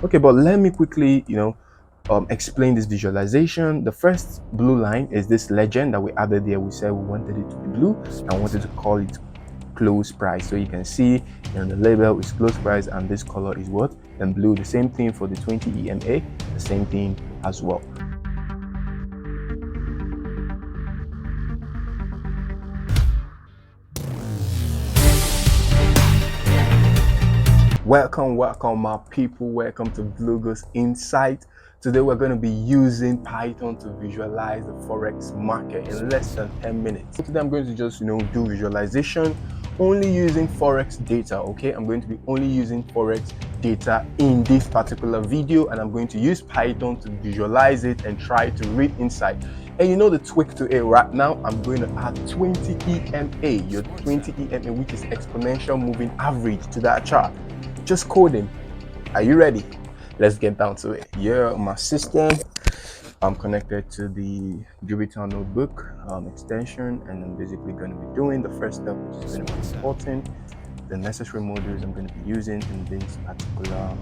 Okay, but let me quickly, explain this visualization. The first blue line is this legend that we added there. We said we wanted it to be blue and wanted to call it close price. So you can see on the label is close price, and this color is what? Then blue. The same thing for the 20 EMA, the same thing as well. Welcome my people. Welcome to Blue Ghost Insight. Today we're going to be using Python to visualize the Forex market in less than 10 minutes. Today I'm going to just, do visualization only using Forex data, okay? I'm going to be only using Forex data in this particular video, and I'm going to use Python to visualize it and try to read insight. And you know the tweak to it right now, I'm going to add 20 EMA, your 20 EMA, which is exponential moving average, to that chart. Just coding. Are you ready? Let's get down to it. Yeah, my system, I'm connected to the Jupyter notebook extension, and I'm basically going to be doing the first step, which is going to be importing the necessary modules I'm going to be using in this particular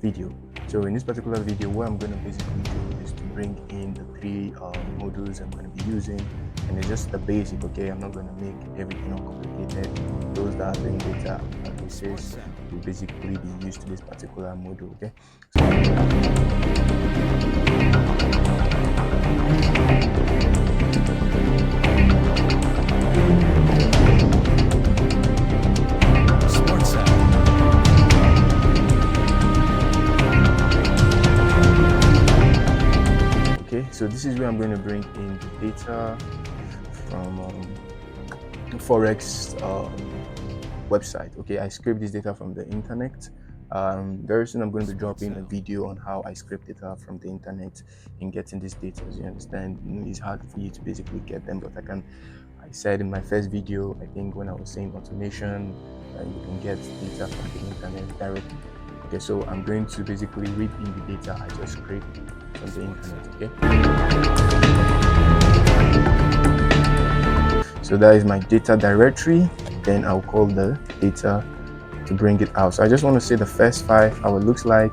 video. So in this particular video, what I'm going to basically do is to bring in the three modules I'm going to be using, and it's just the basic, okay? I'm not going to make everything complicated. Those that are doing data analysis will basically be used to this particular module, okay? So this is where I'm going to bring in the data from the Forex website. Okay, I scrape this data from the internet. Very soon I'm going to be dropping a video on how I scrape data from the internet and getting these data. As you understand, it's hard for you to basically get them, but I said in my first video, I think when I was saying automation, you can get data from the internet directly. Okay, so I'm going to basically read in the data I just scraped from the internet. Okay, so that is my data directory. Then I'll call the data to bring it out. So I just want to say the first five, how it looks like.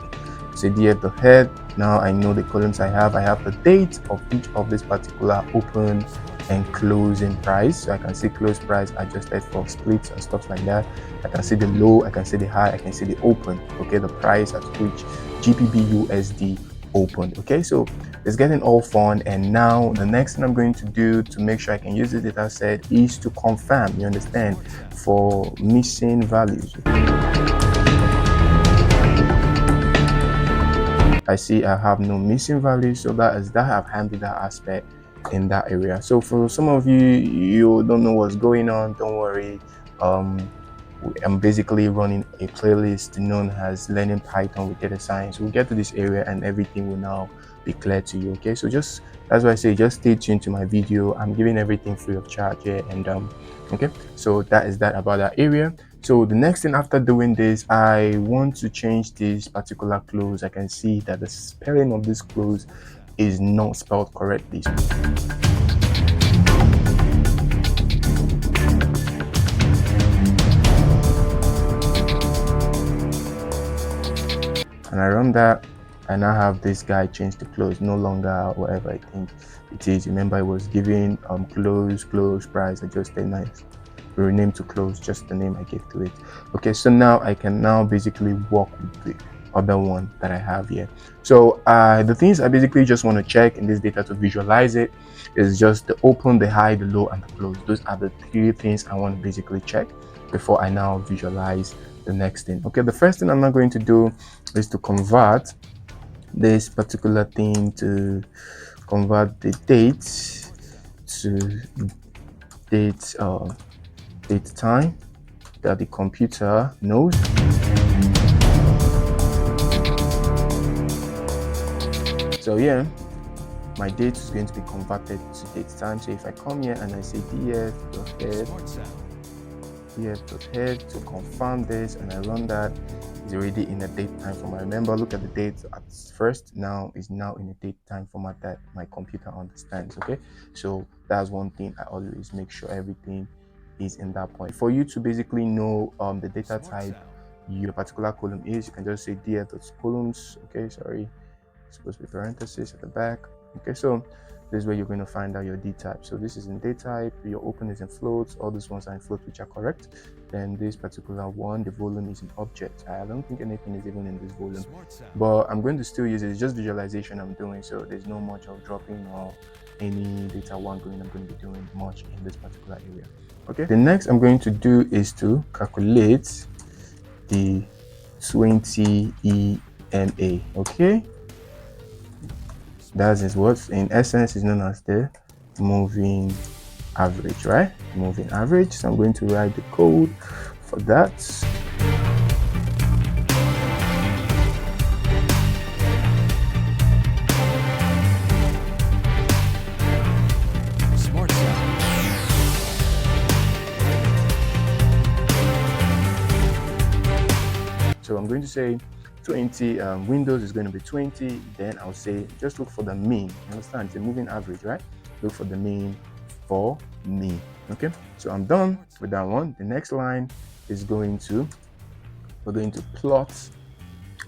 Say df.head. Now I know the columns I have. I have the date of each of this particular open and closing price. So I can see close price adjusted for splits and stuff like that. I can see the low, I can see the high, I can see the open. Okay, the price at which GBP USD opened. Okay, so it's getting all fun, and now the next thing I'm going to do to make sure I can use this data set is to confirm, you understand, for missing values. I see I have no missing values, so that I've handled that aspect in that area. So for some of you don't know what's going on, don't worry. I'm basically running a playlist known as Learning Python with Data Science. We'll get to this area and everything will now be clear to you. Okay, so that's why I say just stay tuned to my video. I'm giving everything free of charge here, and okay, so that is that about that area. So the next thing after doing this, I want to change this particular close. I can see that the spelling of this close is not spelled correctly. And I run that, and I have this guy change the close, no longer whatever I think it is. Remember, it was giving close price adjusted nice, rename to close, just the name I gave to it. Okay, so now I can now basically work with the other one that I have here. So the things I basically just want to check in this data to visualize it is just the open, the high, the low, and the close. Those are the three things I want to basically check before I now visualize the next thing. Okay, the first thing I'm not going to do is to convert this particular thing to convert the date to date time that the computer knows. So yeah, my date is going to be converted to date time. So if I come here and I say df.head to confirm this, and I run that, it's already in a date time format. Remember, look at the date at first, now is now in a date time format that my computer understands. Okay, so that's one thing I always make sure everything is in that point. For you to basically know the data type your particular column is. You can just say df.columns. Okay, sorry, it's supposed to be parentheses at the back. Okay, so this is where you're going to find out your D type. So this is in date type, your open is in floats, all these ones are in floats, which are correct. Then this particular one, the volume is in object. I don't think anything is even in this volume, but I'm going to still use it. It's just visualization I'm doing, so there's no much of dropping or any data one going. I'm going to be doing much in this particular area. Okay, the next I'm going to do is to calculate the 20 EMA. Okay, that is what in essence is known as the moving average, right? Moving average. So I'm going to write the code for that. So I'm going to say 20, Windows is going to be 20. Then I'll say just look for the mean. You understand? It's a moving average, right? Look for the mean for me. Okay, so I'm done with that one. The next line is we're going to plot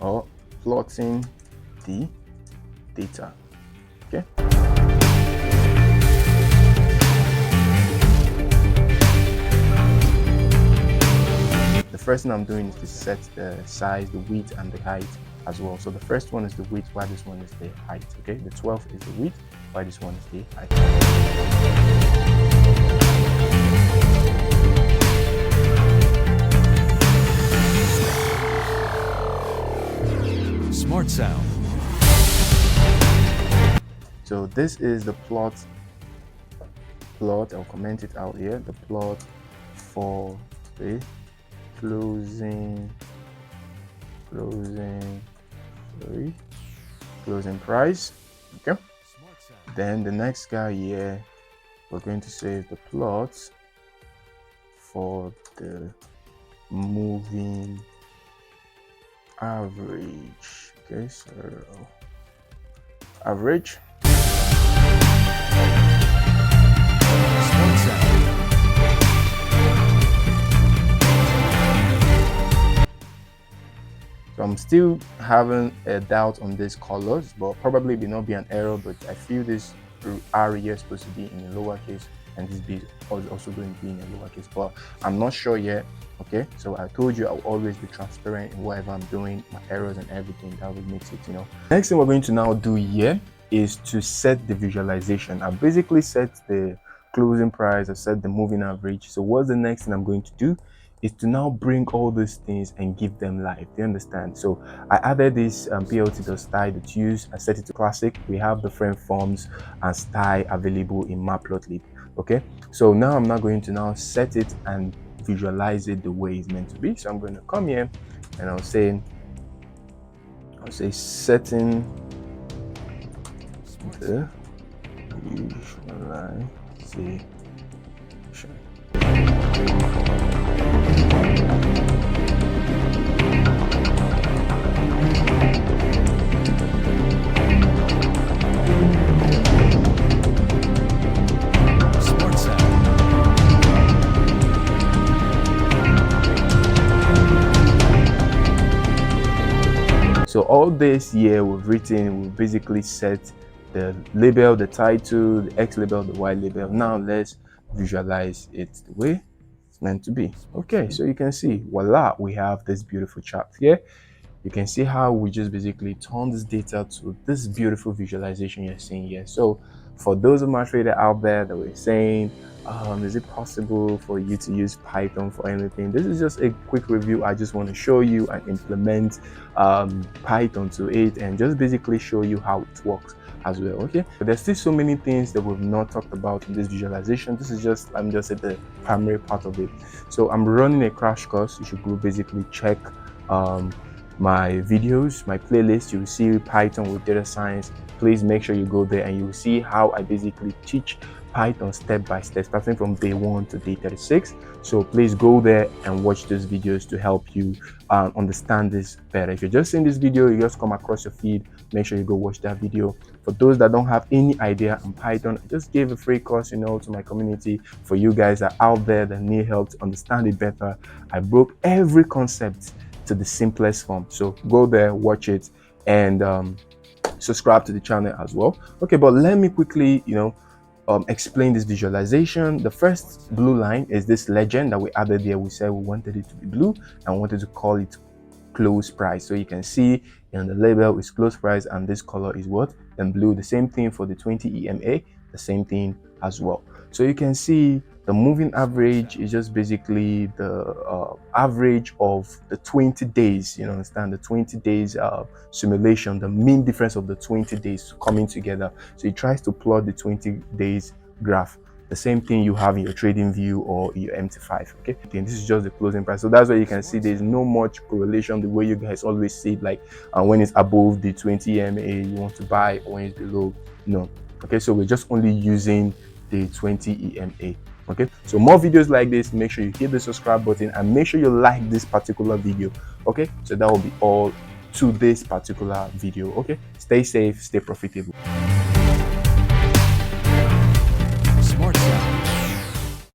or plotting the data. Okay. The first thing I'm doing is to set the size, the width, and the height as well. So the first one is the width, while this one is the height. Okay, the 12 is the width, while this one is the height. Smart sound. So this is the plot. I'll comment it out here. The plot for the closing price. Okay, then the next guy here, we're going to say the plot for the moving average. Okay, so average. So I'm still having a doubt on these colors, but probably will not be an error, but I feel this R here is supposed to be in a lowercase and this B is also going to be in a lowercase, but I'm not sure yet. Okay, so I told you I'll always be transparent in whatever I'm doing, my errors and everything. That would make it, Next thing we're going to now do here is to set the visualization. I basically set the closing price, I set the moving average. So what's the next thing I'm going to do is to now bring all these things and give them life. Do you understand? So I added this plt.style.use. I set it to classic. We have different forms and style available in Matplotlib. Okay, so now I'm not going to now set it and visualize it the way it's meant to be. So I'm going to come here and I'll say setting the visualization. So all this here we've basically set the label, the title, the X label, the Y label. Now let's visualize it the way it's meant to be. Okay, so you can see, voila, we have this beautiful chart here. You can see how we just basically turn this data to this beautiful visualization you're seeing here. So for those of my trader out there that were saying, is it possible for you to use Python for anything? This is just a quick review. I just want to show you and implement Python to it and just basically show you how it works as well. Okay, but there's still so many things that we've not talked about in this visualization. This is just, I'm just at the primary part of it. So I'm running a crash course. You should go basically check my videos, my playlist. You'll see Python with data science. Please make sure you go there and you'll see how I basically teach Python step by step, starting from day 1 to day 36. So please go there and watch those videos to help you understand this better. If you're just seeing this video, you just come across your feed, make sure you go watch that video. For those that don't have any idea on Python, I just gave a free course, to my community. For you guys that are out there that need help to understand it better, I broke every concept to the simplest form. So go there, watch it, and subscribe to the channel as well. Okay, but let me quickly explain this visualization. The first blue line is this legend that we added there. We said we wanted it to be blue and wanted to call it close price. So you can see in the label is close price, and this color is what? Then blue. The same thing for the 20 EMA, the same thing as well. So you can see the moving average is just basically the average of the 20 days. You understand, the 20 days simulation, the mean difference of the 20 days coming together. So it tries to plot the 20 days graph, the same thing you have in your trading view or your MT5. Okay, and this is just the closing price. So that's why you can see there's no much correlation the way you guys always see it, like when it's above the 20 EMA you want to buy, or when it's below, no. Okay, so we're just only using the 20 EMA. Okay, so more videos like this, make sure you hit the subscribe button and make sure you like this particular video. Okay, so that will be all to this particular video. Okay, stay safe, stay profitable.